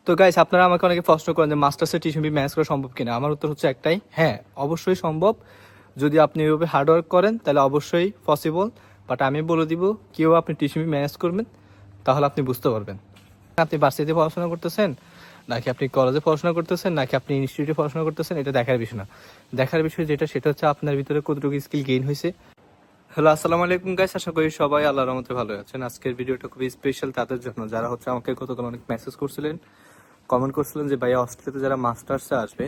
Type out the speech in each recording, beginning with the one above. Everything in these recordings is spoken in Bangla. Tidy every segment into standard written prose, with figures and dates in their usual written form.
তো গাইস, আপনারা আমাকে অনেকে প্রশ্ন করেন যে মাস্টার্সের টিউশন ফি ম্যানেজ করা সম্ভব কিনা। আমার উত্তর হচ্ছে একটাই, হ্যাঁ অবশ্যই সম্ভব। যদি আপনি ওইভাবে হার্ডওয়ার্ক করেন তাহলে অবশ্যই পসিবল। বাট আমি বলে দিব কীভাবে আপনি টিউশন ফি ম্যানেজ করবেন, তাহলে আপনি বুঝতে পারবেন। আপনি ভার্সিটিতে পড়াশোনা করতেছেন, নাকি আপনি কলেজে পড়াশোনা করতেছেন, নাকি আপনি ইনস্টিটিউটে পড়াশোনা করতেছেন, এটা দেখার বিষয় না। দেখার বিষয় সেটা হচ্ছে আপনার ভিতরে কতটুকু স্কিল গেইন হয়েছে। হ্যালো, আসসালামু আলাইকুম গাইস, আশা করি সবাই আল্লাহর রহমতে ভালো আছেন। আজকের ভিডিওটা খুবই স্পেশাল তাদের জন্য যারা হচ্ছে আমাকে গতকাল অনেক মেসেজ করছিলেন, কমেন্ট করছিলেন যে ভাইয়া অস্ট্রেলিয়াতে যারা মাস্টার্সে আসবে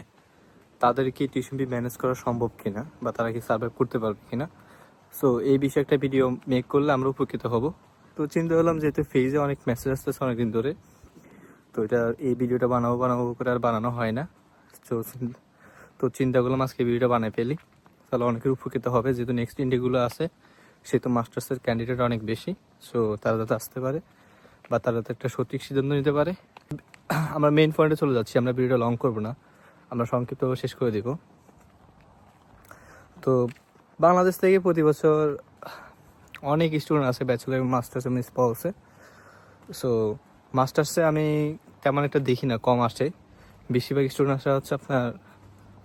তাদের কি টিউশন ফি ম্যানেজ করা সম্ভব কিনা, বা তারা কি সার্ভাইভ করতে পারবে কিনা। সো এই বিষয়ে একটা ভিডিও মেক করলে আমরা উপকৃত হব। তো চিন্তা করলাম যেহেতু ফেজে অনেক মেসেজ আসতেছে অনেকদিন ধরে, তো এই ভিডিওটা বানাবো করে আর বানানো হয় না। তো চিন্তা করলাম আজকে ভিডিওটা বানিয়ে ফেলি, তাহলে অনেকের উপকৃত হবে। যেহেতু নেক্সট ইন্ডিয়াগুলো আছে, সে তো মাস্টার্সের ক্যান্ডিডেট অনেক বেশি। সো তারা যাতে আসতে পারে বা তারা যাতে একটা সঠিক সিদ্ধান্ত নিতে পারে। আমরা মেইন পয়েন্টে চলে যাচ্ছি, আমরা ভিডিওটা লং করবো না, আমরা সংক্ষিপ্তভাবে শেষ করে দিব। তো বাংলাদেশ থেকে প্রতি বছর অনেক স্টুডেন্ট আছে ব্যাচেলর এবং মাস্টার্সে মিস পাওয়াছে। সো মাস্টার্সে আমি তেমন একটা দেখি না, কম আসে। বেশিরভাগ স্টুডেন্ট আসা হচ্ছে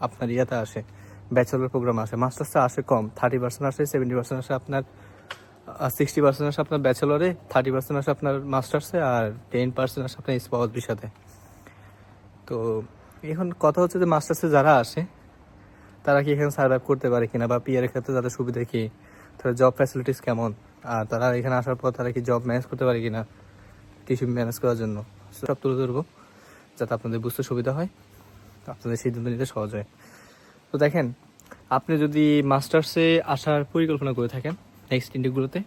আপনার ইয়াতে আসে, ব্যাচেলর প্রোগ্রাম আসে। মাস্টার্সে আসে কম, 30% আসে, 70% আসে আপনার, 60% আসে আপনার ব্যাচেলরে, 30% আসে আপনার মাস্টার্সে, আর 10% আসে আপনার স্পাউস ভিসাতে। তো এখন কথা হচ্ছে যে মাস্টার্সে যারা আসে তারা কি এখানে সার্ভাইভ করতে পারে কিনা, বা পিআর এর ক্ষেত্রে তাদের সুবিধা কি, তাদের জব ফ্যাসিলিটিস কেমন, আর তারা এখানে আসার পর তারা কি জব ম্যানেজ করতে পারে কিনা টিউশন ম্যানেজ করার জন্য, সব তুলে ধরবো যাতে আপনাদের বুঝতে সুবিধা হয়, আপনাদের সিদ্ধান্ত নিতে সহজ হয়। তো দেখেন, আপনি যদি মাস্টার্সে আসার পরিকল্পনা করে থাকেন নেক্সট ইন্ডিগুলোতে,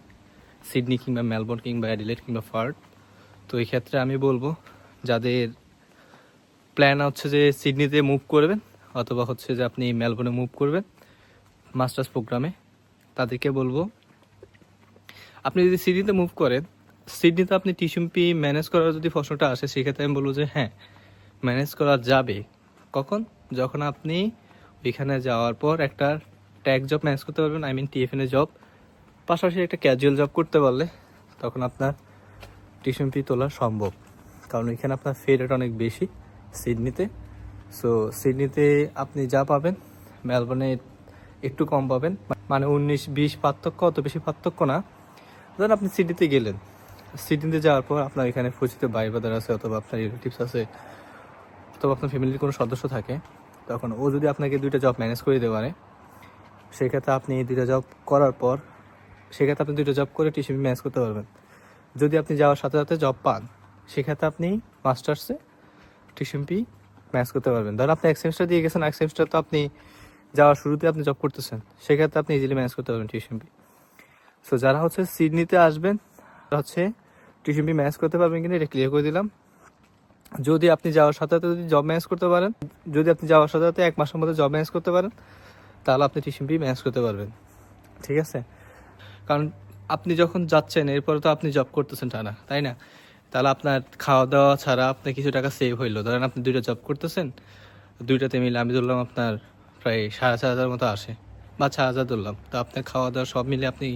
সিডনি কিংবা মেলবোর্ন কিংবা অ্যাডিলেড কিংবা ফার্ড, তো এই ক্ষেত্রে আমি বলবো যাদের প্ল্যান হচ্ছে যে সিডনিতে মুভ করবেন অথবা হচ্ছে যে আপনি মেলবোর্নে মুভ করবেন মাস্টার্স প্রোগ্রামে, তাদেরকে বলবো আপনি যদি সিডনিতে মুভ করেন, সিডনিতে আপনি টিউশন ফি ম্যানেজ করার যদি প্রশ্নটা আসে, সেক্ষেত্রে আমি বলবো যে হ্যাঁ ম্যানেজ করা যাবে। কখন? যখন আপনি ওইখানে যাওয়ার পর একটা ট্যাগ জব ম্যানেজ করতে পারবেন, আই মিন টিএফএন এ জব, পাশাপাশি একটা ক্যাজুয়াল জব করতে পারলে তখন আপনার টিউশন ফি তোলা সম্ভব। কারণ এখানে আপনার ফি রেট অনেক বেশি সিডনিতে। সো সিডনিতে আপনি যা পাবেন মেলবোর্নে একটু কম পাবেন, মানে 19-20 পার্থক্য, অত বেশি পার্থক্য না। ধরেন আপনি সিডনিতে গেলেন, সিডনিতে যাওয়ার পর আপনার এখানে পরিচিত ভাই ব্রাদার আছে, অথবা আপনার রিলেটিভস আছে, অথবা আপনার ফ্যামিলির কোনো সদস্য থাকে, তখন ও যদি আপনাকে 2টা জব ম্যানেজ করে দিতে পারে, সেক্ষেত্রে আপনি 2টা জব করার পর সেক্ষেত্রে আপনি 2টা জব করে টিউশন ম্যানেজ করতে পারবেন। যদি আপনি যাওয়ার সাথে সাথে জব পান, সেক্ষেত্রে আপনি মাস্টার্সে টিউশন ফি ম্যানেজ করতে পারবেন। ধরেন আপনি 1 সেমিস্টার দিয়ে গেছেন, 1 সেমিস্টার তো আপনি যাওয়ার শুরুতে আপনি জব করতেছেন, সেক্ষেত্রে আপনি ইজিলি ম্যানেজ করতে পারবেন টিউশন ফি। সো যারা হচ্ছে সিডনিতে আসবেন তারা হচ্ছে টিউশন ফি ম্যানেজ করতে পারবেন কিনা এটা ক্লিয়ার করে দিলাম। যদি আপনি যাওয়ার সাথে সাথে যদি জব ম্যানেজ করতে পারেন, যদি আপনি যাওয়ার সাথে সাথে 1 মাসের মধ্যে জব ম্যানেজ করতে পারেন, তাহলে আপনি টিউশন ফি ম্যানেজ করতে পারবেন। ঠিক আছে? কারণ আপনি যখন যাচ্ছেন এরপরে তো আপনি জব করতেছেন টানা, তাই না? তাহলে আপনার খাওয়া দাওয়া ছাড়া আপনার কিছু টাকা সেভ হইলো। ধরেন আপনি 2টা জব করতেছেন, 2টাতে মিলে আমি ধরলাম আপনার প্রায় 4,500 মতো আসে, বা 4,000 ধরলাম। তো আপনার খাওয়া দাওয়া সব মিলে আপনি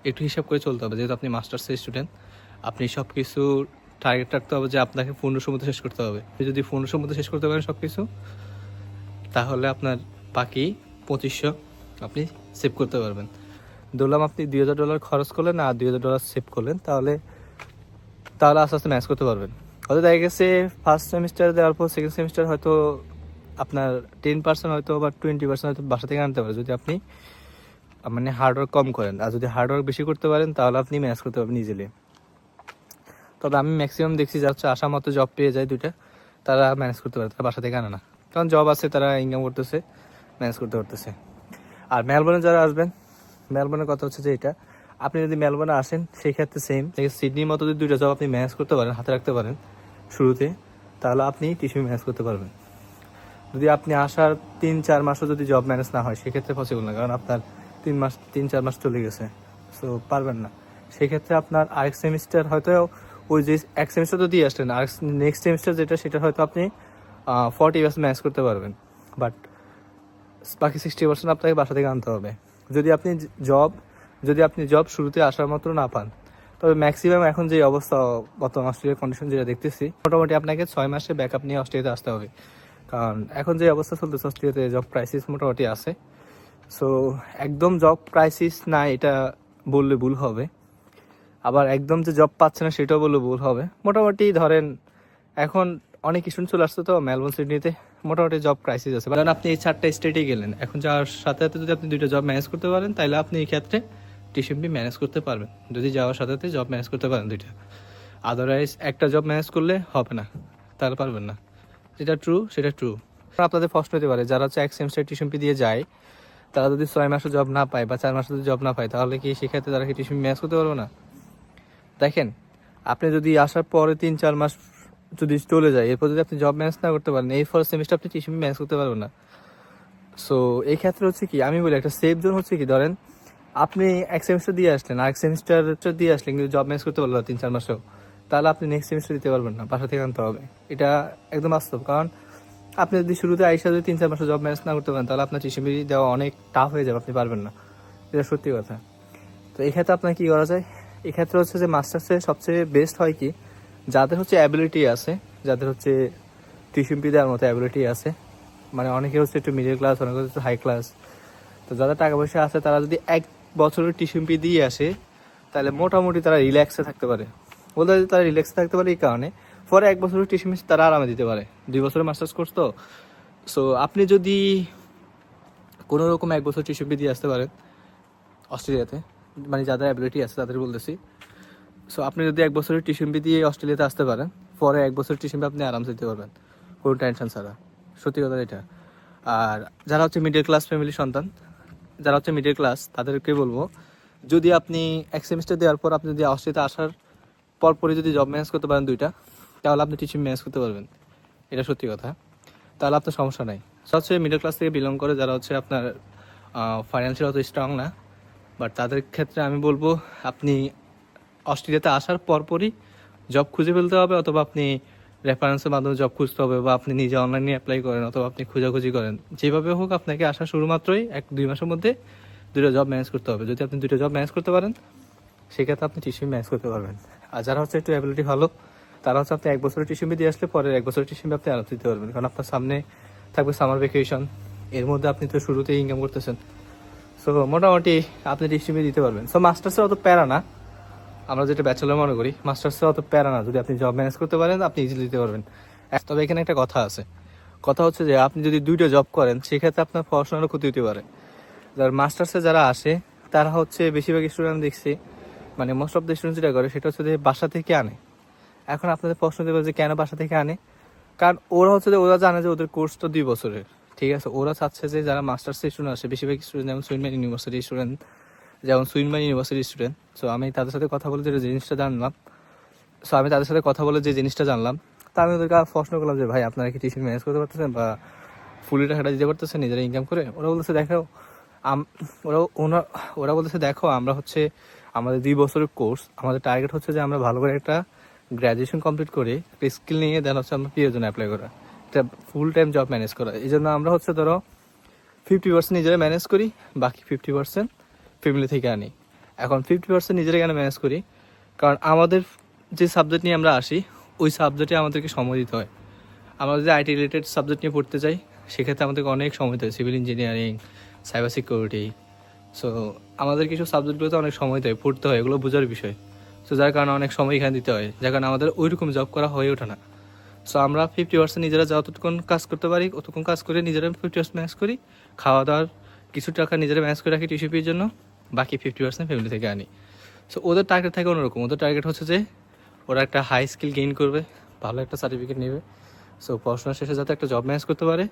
একটু হিসাব করে চলতে হবে, যেহেতু আপনি মাস্টার্সের স্টুডেন্ট। আপনি সব কিছু টার্গেট রাখতে হবে যে আপনাকে 1500 মধ্যে শেষ করতে হবে। আপনি যদি 1500 মধ্যে শেষ করতে পারেন সব কিছু, তাহলে আপনার বাকি 2500 আপনি সেভ করতে পারবেন। ধরলাম আপনি $2,000 খরচ করলেন আর $2,000 সেভ করলেন, তাহলে আস্তে আস্তে ম্যানেজ করতে পারবেন। হয়তো দেখা গেছে ফার্স্ট সেমিস্টার দেওয়ার পর সেকেন্ড সেমিস্টার হয়তো আপনার 10% হয়তো বা 20% হয়তো বাসা থেকে আনতে পারে, যদি আপনি মানে হার্ডওয়ার্ক কম করেন। আর যদি হার্ডওয়ার্ক বেশি করতে পারেন তাহলে আপনি ম্যানেজ করতে পারবেন ইজিলি। তবে আমি ম্যাক্সিমাম দেখছি যারা হচ্ছে আশা মতো জব পেয়ে যায় 2টা, তারা ম্যানেজ করতে পারে, তারা বাসা থেকে আনে না। কারণ জব আছে, তারা ইনকাম করতেছে, ম্যানেজ করতে পারতেছে। আর মেলবোর্নে যারা আসবেন, মেলবোর্নের কথা হচ্ছে যে এটা, আপনি যদি মেলবোর্নে আসেন সেই ক্ষেত্রে সেম সিডনির মতো যদি 2টা জব আপনি ম্যানেজ করতে পারেন, হাতে রাখতে পারেন শুরুতে, তাহলে আপনি টিউশন ম্যানেজ করতে পারবেন। যদি আপনি আসার 3-4 মাসও যদি জব ম্যানেজ না হয়, সেক্ষেত্রে পসিবল না, কারণ আপনার 3-4 মাস চলে গেছে, সো পারবেন না। সেক্ষেত্রে আপনার আরেক সেমিস্টার হয়তো ওই যে 1 সেমিস্টার তো দিয়ে আসলেন, আর নেক্সট সেমিস্টার যেটা সেটা হয়তো আপনি 40% ম্যানেজ করতে পারবেন, বাট বাকি 60% আপনাকে বাসা থেকে আনতে হবে। যদি আপনি জব শুরুতে আসার মাত্র না পান, তবে ম্যাক্সিমাম এখন যে অবস্থা বর্তমান অস্ট্রেলিয়ার কন্ডিশন যেটা দেখতেছি, মোটামুটি আপনাকে 6 মাসে ব্যাকআপ নিয়ে অস্ট্রেলিয়াতে আসতে হবে। কারণ এখন যে অবস্থা চলতেছে অস্ট্রেলিয়াতে জব ক্রাইসিস মোটামুটি আছে। সো একদম জব ক্রাইসিস না এটা বললে ভুল হবে, আবার একদম যে জব পাচ্ছে না সেটাও বললে ভুল হবে। মোটামুটি ধরেন এখন অনেক স্টুডেন্ট চলে আসছে তো মেলবোর্ন সিডনিতে, মোটামুটি জব ক্রাইসিস আছে। কারণ আপনি এই 4টা স্টেটে গেলেন, এখন যাওয়ার সাথে সাথে যদি আপনি 2টা জব ম্যানেজ করতে পারেন তাহলে আপনি এই ক্ষেত্রে টিউশন ফি ম্যানেজ করতে পারবেন, যদি যাওয়ার সাথে সাথে জব ম্যানেজ করতে পারেন 2টা। আদারওয়াইজ একটা জব ম্যানেজ করলে হবে না, তাহলে পারবেন না। যেটা ট্রু সেটা ট্রু। আপনাদের প্রশ্ন হতে পারে যারা হচ্ছে 1 সেমিস্টার টিউশন ফি দিয়ে যায়, তারা যদি 6 মাসে জব না পায় বা 4 মাসে যদি জব না পায়, তাহলে কি সেক্ষেত্রে তারা কি টিউশন ফি ম্যানেজ করতে পারবে না? দেখেন, আপনি যদি আসার পরে 3-4 মাস যদি চলে যায়, এরপর যদি আপনি জব ম্যানেজ না করতে পারেন, এই ফার্স্ট সেমিস্টার আপনি টিউশন ফি ম্যানেজ করতে পারবেন না। সো এই ক্ষেত্রে হচ্ছে কি, আমি বলি একটা সেফ জোন হচ্ছে কি, ধরেন আপনি 1 সেমিস্টার দিয়ে আসলেন, আরেক সেমিস্টার দিয়ে আসলেন কিন্তু জব ম্যানেজ করতে পারলেন 3-4 মাসেও, তাহলে আপনি নেক্সট সেমিস্টার দিতে পারবেন না, বাসা থেকে আনতে হবে। এটা একদম বাস্তব। কারণ আপনি যদি শুরুতে আইসা যদি 3-4 মাসে জব ম্যানেজ না করতে পারেন, তাহলে আপনার টিউশন ফি দেওয়া অনেক টাফ হয়ে যাবে, আপনি পারবেন না। এটা সত্যি কথা। তো এই ক্ষেত্রে আপনার কী করা যায়, এক্ষেত্রে হচ্ছে যে মাস্টার্সে সবচেয়ে বেস্ট হয় কি, যাদের হচ্ছে অ্যাবিলিটি আছে, যাদের হচ্ছে টিউশন ফি দেওয়ার মতো অ্যাবিলিটি আছে, মানে অনেকে হচ্ছে একটু মিডল ক্লাস, অনেকে হচ্ছে হাই ক্লাস, তো যাদের টাকা পয়সা আছে তারা যদি 1 বছরের টিউশন ফি দিয়ে আসে, তাহলে মোটামুটি তারা রিল্যাক্সে থাকতে পারে। বলতে তারা রিল্যাক্সে থাকতে পারে এই কারণে, পরে 1 বছরের টিউশন ফি তারা আরামে দিতে পারে। 2 বছরের মাস্টার্স কোর্স তো। সো আপনি যদি কোনো রকম 1 বছর টিউশন ফি দিয়ে আসতে পারেন অস্ট্রেলিয়াতে, মানে যাদের অ্যাবিলিটি আছে তাদের বলতেছি। সো আপনি যদি 1 বছরের টিউশন ফি দিয়ে অস্ট্রেলিয়াতে আসতে পারেন, পরে 1 বছরের টিউশন ফি আপনি আরামসে দিতে পারবেন, কোনো টেনশন ছাড়া। সত্যি কথা এটা। আর যারা হচ্ছে মিডল ক্লাস ফ্যামিলির সন্তান, যারা হচ্ছে মিডল ক্লাস, তাদেরকে বলবো, যদি আপনি 1 সেমিস্টার দেওয়ার পর আপনি যদি অস্ট্রেলিয়াতে আসার পরপরই যদি জব ম্যানেজ করতে পারেন 2টা, তাহলে আপনি টিউশন ম্যানেজ করতে পারবেন। এটা সত্যি কথা। তাহলে আপনার সমস্যা নাই। হচ্ছে মিডল ক্লাস থেকে বিলং করে যারা হচ্ছে আপনার ফাইন্যান্সিয়াল অত স্ট্রং না, বাট তাদের ক্ষেত্রে আমি বলবো আপনি অস্ট্রেলিয়াতে আসার পরপরই জব খুঁজে ফেলতে হবে, অথবা আপনি রেফারেন্সের মাধ্যমে জব খুঁজতে হবে, বা আপনি নিজে অনলাইনে অ্যাপ্লাই করেন, অথবা আপনি খোঁজাখুঁজি করেন। যেভাবে হোক আপনাকে আসা শুরুমাত্রই 1-2 মাসের মধ্যে 2টা জব ম্যানেজ করতে হবে। যদি আপনি 2টা জব ম্যানেজ করতে পারেন, সেক্ষেত্রে আপনি টিউশন ম্যানেজ করতে পারবেন। আর যারা হচ্ছে একটু অ্যাবিলিটি ভালো, তারা হচ্ছে আপনি 1 বছরের টিউশন দিয়ে আসলে পরে 1 বছরের টিউশন আপনি আরাম দিতে পারবেন। কারণ আপনার সামনে থাকবে সামার ভ্যাকেশন, এর মধ্যে আপনি তো শুরুতেই ইনকাম করতেছেন। সো মোটামুটি আপনি টিউশন দিতে পারবেন। সো মাস্টার্সে অত প্যারা না, আমরা যেটা ব্যাচেলর মনে করি, মাস্টার্সে অত প্যারা না। যদি আপনি জব ম্যানেজ করতে পারেন, আপনি ইজিলি দিতে পারবেন। তবে এখানে একটা কথা আছে, কথা হচ্ছে যে আপনি যদি 2টা জব করেন, সেক্ষেত্রে আপনার পড়াশোনারও ক্ষতি হতে পারে। যারা মাস্টার্সে যারা আসে, তারা হচ্ছে বেশিরভাগ স্টুডেন্ট দেখছি, মানে মোস্ট অফ দ্য স্টুডেন্ট যেটা করে সেটা হচ্ছে যে বাসা থেকে আনে। এখন আপনাদের প্রশ্ন দেবে যে কেন বাসা থেকে আনে, কারণ ওরা হচ্ছে যে ওরা জানে যে ওদের কোর্স তো 2 বছরের, ঠিক আছে। ওরা চাচ্ছে যে যারা মাস্টার্সের স্টুডেন্ট আসে, বেশিরভাগ স্টুডেন্ট যেমন সুইনম্যান ইউনিভার্সিটির স্টুডেন্ট, সো আমি তাদের সাথে কথা বলে যে জিনিসটা জানলাম, তা আমি ওদেরকে প্রশ্ন করলাম যে ভাই আপনারা কি টিউশন ম্যানেজ করতে পারতেছেন বা ফুলি টাকাটা দিতে পারতেছেন নিজেরা ইনকাম করে? ওরা বলতেছে দেখো ওরা বলতেছে দেখো, আমরা হচ্ছে আমাদের 2 বছরের কোর্স, আমাদের টার্গেট হচ্ছে যে আমরা ভালো করে একটা গ্র্যাজুয়েশন কমপ্লিট করে একটা স্কিল নিয়ে দেন হচ্ছে আমরা পিএর জন্য অ্যাপ্লাই করা, একটা ফুল টাইম জব ম্যানেজ করা। এই জন্য আমরা হচ্ছে ধরো 50% নিজেরা ম্যানেজ করি, বাকি 50% ফ্যামিলি থেকে আনি। এখন 50% নিজেরা কেন ম্যানেজ করি, কারণ আমাদের যে সাবজেক্ট নিয়ে আমরা আসি, ওই সাবজেক্টে আমাদেরকে সময় দিতে হয়। আমরা যদি আইটি রিলেটেড সাবজেক্ট নিয়ে পড়তে চাই, সেক্ষেত্রে আমাদেরকে অনেক সময় দিতে হয়, civil engineering, cyber security. So আমাদের কিছু সাবজেক্টগুলোতে অনেক সময় দেয়, পড়তে হয়, এগুলো বোঝার বিষয়। সো যার কারণে অনেক সময় এখানে দিতে হয়, যার কারণে আমাদের ওইরকম জব করা হয়ে ওঠে না। সো আমরা 50% নিজেরা যতটুকুন কাজ করতে পারি অতটুকুন কাজ করে নিজেরা 50% ম্যানেজ করি, খাওয়া দাওয়ার কিছু টাকা নিজেরা ম্যানেজ করে রাখি টিউশন ফির জন্য, বাকি 50% ফ্যামিলি থেকে আনি। সো ওদের টার্গেট থাকে অন্যরকম। ওদের টার্গেট হচ্ছে যে ওরা একটা হাই স্কিল গেইন করবে, ভালো একটা সার্টিফিকেট নেবে, সো পড়াশোনা শেষে যাতে একটা জব ম্যানেজ করতে পারে,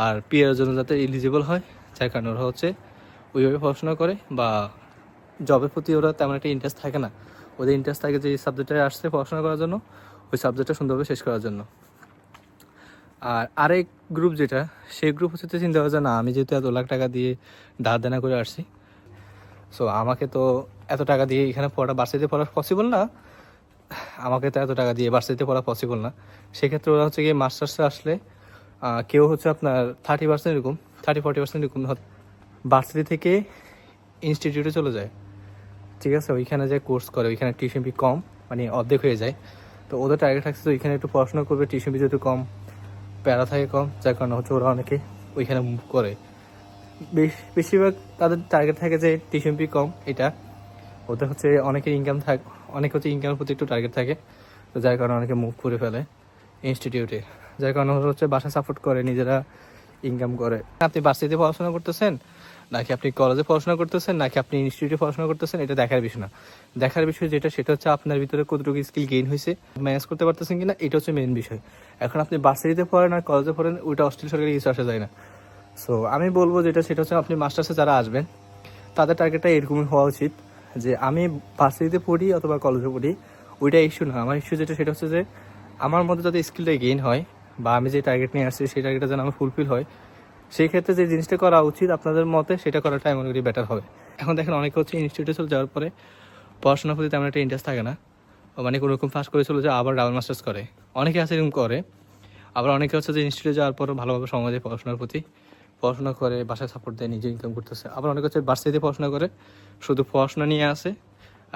আর পিএর জন্য যাতে এলিজিবল হয়, যার কারণে ওরা হচ্ছে ওইভাবে পড়াশোনা করে, বা জবের প্রতি ওরা তেমন একটা ইন্টারেস্ট থাকে না। ওদের ইন্টারেস্ট থাকে যে সাবজেক্টে আসছে পড়াশোনা করার জন্য, ওই সাবজেক্টটা সুন্দরভাবে শেষ করার জন্য। আর আরেক গ্রুপ যেটা, সেই গ্রুপ হচ্ছে চিন্তা করছে না, আমি যেহেতু এত লাখ টাকা দিয়ে ধার দেনা করে আসছি, সো আমাকে তো এত টাকা দিয়ে এখানে ভার্সিটিতে পড়া পসিবল না, আমাকে তো এত টাকা দিয়ে ভার্সিটিতে পড়া পসিবল না। সেক্ষেত্রে ওরা হচ্ছে গিয়ে মাস্টার্সে আসলে কেউ হচ্ছে আপনার 30% এরকম, 30-40% এরকম ভার্সিটি থেকে ইনস্টিটিউটে চলে যায়। ঠিক আছে, ওইখানে যে কোর্স করে ওইখানে টিউশন ফি কম, মানে অর্ধেক হয়ে যায়। তো ওদের টার্গেট থাকছে তো ওইখানে একটু পড়াশোনা করবে, টিউশন ফি যেহেতু কম, প্যারা থাকে কম, যার কারণে হচ্ছে ওরা অনেকে ওইখানে মুভ করে। বেশিরভাগ তাদের টার্গেট থাকে যে টিউশন ফি কম, এটা ওদের হচ্ছে অনেকের ইনকাম থাকে, অনেক হচ্ছে ইনকামের প্রতি একটু টার্গেট থাকে, তো যার কারণে অনেকে মুভ করে ফেলে ইনস্টিটিউটে, যার কারণে ওরা হচ্ছে বাসা সাপোর্ট করে, নিজেরা ইনকাম করে। আপনি ভার্সিটিতে পড়াশোনা করতেছেন নাকি আপনি কলেজে পড়াশোনা করতেছেন নাকি আপনি ইনস্টিটিউটে পড়াশোনা করতেছেন, এটা দেখার বিষয় না। দেখার বিষয় যেটা, সেটা হচ্ছে আপনার ভিতরে কতটুকু স্কিল গেইন হয়েছে, ম্যানেজ করতে পারতেছেন কিনা, এটা হচ্ছে মেইন বিষয়। এখন আপনি ভার্সিটিতে পড়েন আর কলেজে পড়েন, ওইটা অস্ট্রেলিয়া সরকারি কিছু আসা যায় না। সো আমি বলবো যেটা, সেটা হচ্ছে আপনি মাস্টার্সে যারা আসবেন তাদের টার্গেটটা এরকমই হওয়া উচিত যে আমি ভার্সিটিতে পড়ি অথবা কলেজে পড়ি, ওইটা ইস্যু না। আমার ইস্যু যেটা, সেটা হচ্ছে যে আমার মধ্যে যাতে স্কিলটা গেইন হয় বা আমি যে টার্গেট নিয়ে আসছি সেই টার্গেটটা যেন আমার ফুলফিল হয়, সেই ক্ষেত্রে যে জিনিসটা করা উচিত আপনাদের মতে, সেটা করাটা মনে করি বেটার হবে। এখন দেখেন অনেকে হচ্ছে ইনস্টিটিউটে চলে যাওয়ার পরে পড়াশোনার প্রতি তেমন একটা ইন্টারেস্ট থাকে না, মানে কোনো রকম ফার্স্ট করে চলে যায় আবার ডাবল মাস্টার্স করে, অনেকে আছে এরকম করে। আবার অনেকে হচ্ছে যে ইনস্টিটিউটে যাওয়ার পর ভালোভাবে সমাজে পড়াশোনার প্রতি পড়াশোনা করে, বাসায় সাপোর্ট দেয়, নিজে ইনকাম করতেছে। আবার অনেকে হচ্ছে ভার্সিটিতে পড়াশোনা করে, শুধু পড়াশোনা নিয়ে আসে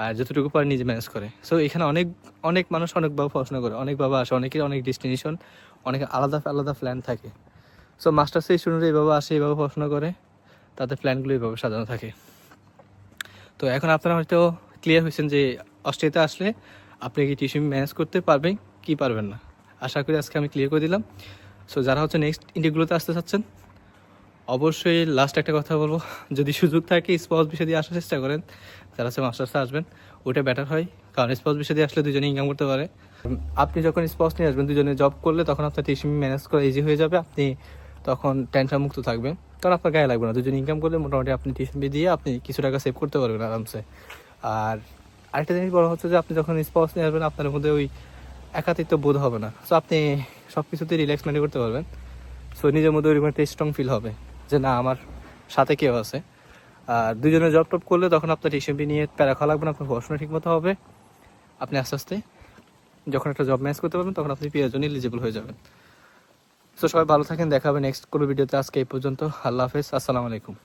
আর যতটুকু পারে নিজে ম্যানেজ করে। সো এখানে অনেক অনেক মানুষ অনেকভাবে পড়াশোনা করে, অনেকভাবে আসে, অনেকের অনেক ডেস্টিনেশন, অনেক আলাদা আলাদা প্ল্যান থাকে। সো মাস্টার্সের স্টুডেন্টরা এইভাবে আসে, এইভাবে পড়াশোনা করে, তাদের প্ল্যানগুলো এইভাবে সাজানো থাকে। তো এখন আপনারা হয়তো ক্লিয়ার হয়েছেন যে অস্ট্রেলিয়াতে আসলে আপনি কি টিউশন ম্যানেজ করতে পারবেন কি পারবেন না। আশা করি আজকে আমি ক্লিয়ার করে দিলাম। সো যারা হচ্ছে নেক্সট ইন্ডিয়াগুলোতে আসতে চাচ্ছেন, অবশ্যই লাস্ট একটা কথা বলবো, যদি সুযোগ থাকে স্পাউস বিষয় দিয়ে আসার চেষ্টা করেন। যারা হচ্ছে মাস্টার্সে আসবেন ওইটা বেটার হয়, কারণ স্পাউস বিষয় দিয়ে আসলে দুজনে ইনকাম করতে পারে। আপনি যখন স্পাউস নিয়ে আসবেন, দুজনে জব করলে তখন আপনার টিউশন ম্যানেজ করা ইজি হয়ে যাবে, আপনি তখন টেনশন মুক্ত থাকবেন, কারণ আপনার গায়ে লাগবে না। দুজনে ইনকাম করলে মোটামুটি আপনি টিউশন ফি দিয়ে আপনি কিছু টাকা সেভ করতে পারবেন আরামসে। আর আরেকটা জিনিস বলা হচ্ছে যে আপনি যখন স্পাউস নিয়ে আসবেন আপনার মধ্যে ওই একাকিত্ব বোধ হবে না। সো আপনি সব কিছুতেই রিল্যাক্স মাইন্ডে করতে পারবেন। সো নিজের মধ্যে ওইরকম একটা স্ট্রং ফিল হবে যে না, আমার সাথে কেউ আছে। আর দুজনে জব টপ করলে তখন আপনার টিউশন ফি নিয়ে প্যারা খাওয়া লাগবে না, আপনার পড়াশোনা ঠিক মতো হবে। আপনি আস্তে আস্তে যখন একটা জব ম্যানেজ করতে পারবেন তখন আপনি পিএর জন্য এলিজিবল হয়ে যাবেন। সো সবাই ভালো থাকেন, দেখা হবে নেক্সট কোনো ভিডিওতে। আজকে এই পর্যন্ত, আল্লাহ হাফেজ, আসসালামু আলাইকুম।